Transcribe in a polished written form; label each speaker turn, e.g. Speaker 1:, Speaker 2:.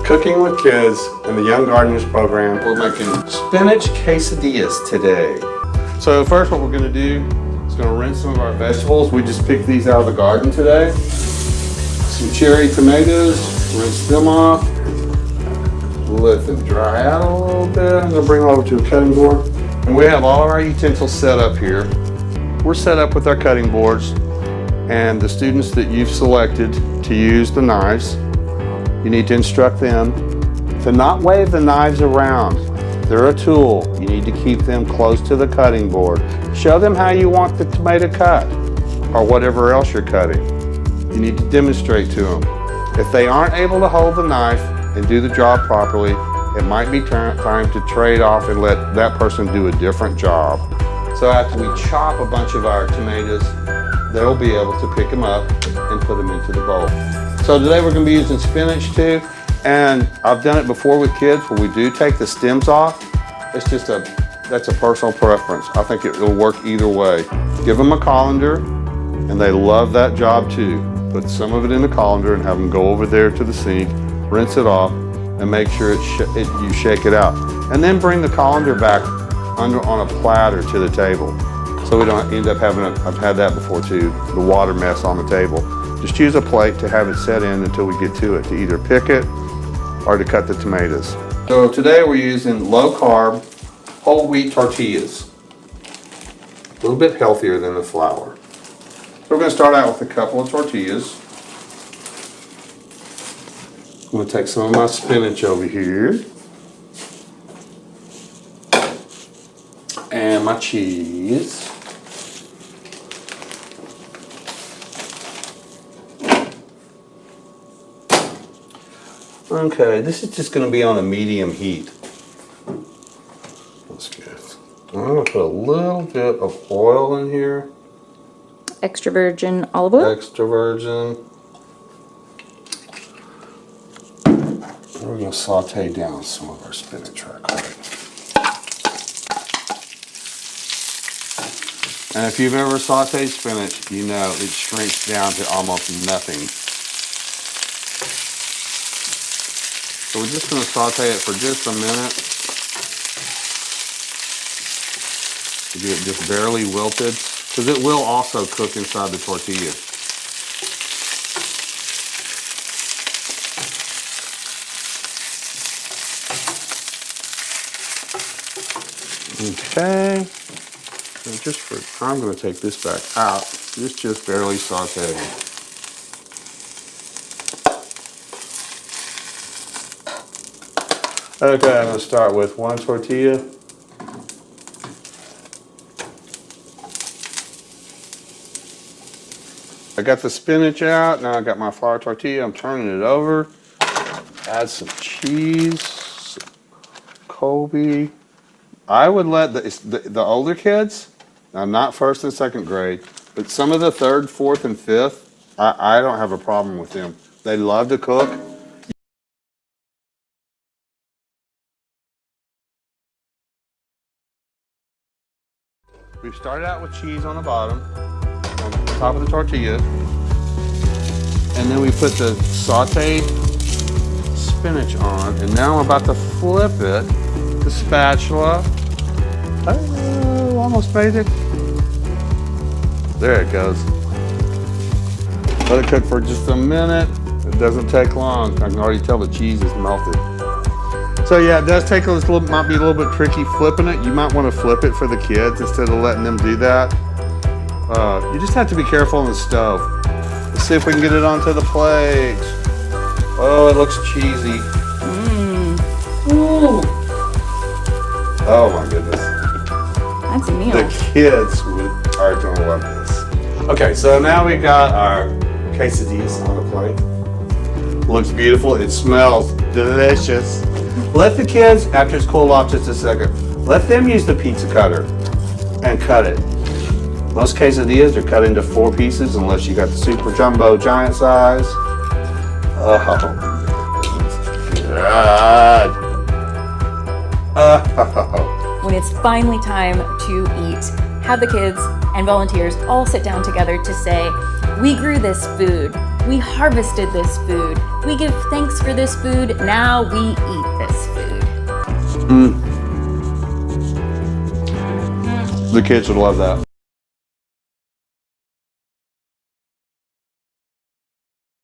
Speaker 1: Cooking with Kids in the Young Gardeners program. We're making spinach quesadillas today. So first what we're gonna do is gonna rinse some of our vegetables. We just picked these out of the garden today. Some cherry tomatoes, rinse them off. Let them dry out a little bit. I'm gonna bring them over to a cutting board. And we have all of our utensils set up here. We're set up with our cutting boards, and the students that you've selected to use the knives, you need to instruct them to not wave the knives around. They're a tool. You need to keep them close to the cutting board. Show them how you want the tomato cut or whatever else you're cutting. You need to demonstrate to them. If they aren't able to hold the knife and do the job properly, it might be time to trade off and let that person do a different job. So after we chop a bunch of our tomatoes, they'll be able to pick them up and put them into the bowl. So today we're going to be using spinach too, and I've done it before with kids where we do take the stems off. It's just that's a personal preference. I think it'll work either way. Give them a colander, and they love that job too. Put some of it in the colander and have them go over there to the sink, rinse it off, and make sure you shake it out. And then bring the colander back on a platter to the table. So we don't end up having I've had that before too, the water mess on the table. Just use a plate to have it set in until we get to it, to either pick it or to cut the tomatoes. So today we're using low carb, whole wheat tortillas. A little bit healthier than the flour. So we're gonna start out with a couple of tortillas. I'm gonna take some of my spinach over here. And my cheese. Okay, this is just going to be on a medium heat. That's good. I'm going to put a little bit of oil in here.
Speaker 2: Extra virgin olive oil?
Speaker 1: Extra virgin. We're going to saute down some of our spinach right quick. And if you've ever sauteed spinach, you know it shrinks down to almost nothing. So we're just going to saute it for just a minute to get it just barely wilted, because it will also cook inside the tortilla. Okay. And just for, I'm going to take this back out. Just barely sauteing. Okay, I'm going to start with one tortilla. I got the spinach out. Now I got my flour tortilla. I'm turning it over. Add some cheese, some Kobe. I would let the older kids, now not first and second grade, but some of the third, fourth, and fifth, I don't have a problem with them. They love to cook. We've started out with cheese on the bottom, on the top of the tortilla, and then we put the sauteed spinach on, and now I'm about to flip it, the spatula. Oh, almost made it. There it goes. Let it cook for just a minute. It doesn't take long. I can already tell the cheese is melted. So yeah, it does take might be a little bit tricky flipping it. You might want to flip it for the kids instead of letting them do that. You just have to be careful on the stove. Let's see if we can get it onto the plate. Oh, it looks cheesy. Ooh. Oh my goodness.
Speaker 2: That's a meal.
Speaker 1: The kids are going to love this. Okay, so now we got our quesadillas on the plate. Looks beautiful. It smells delicious. Let the kids, after it's cooled off just a second, let them use the pizza cutter and cut it. Most quesadillas are cut into 4 pieces unless you got the super jumbo giant size. Oh, God. Oh.
Speaker 2: When it's finally time to eat, have the kids and volunteers all sit down together to say, we grew this food We harvested this food. We give thanks for this food. Now we eat this food.
Speaker 1: The kids would love that.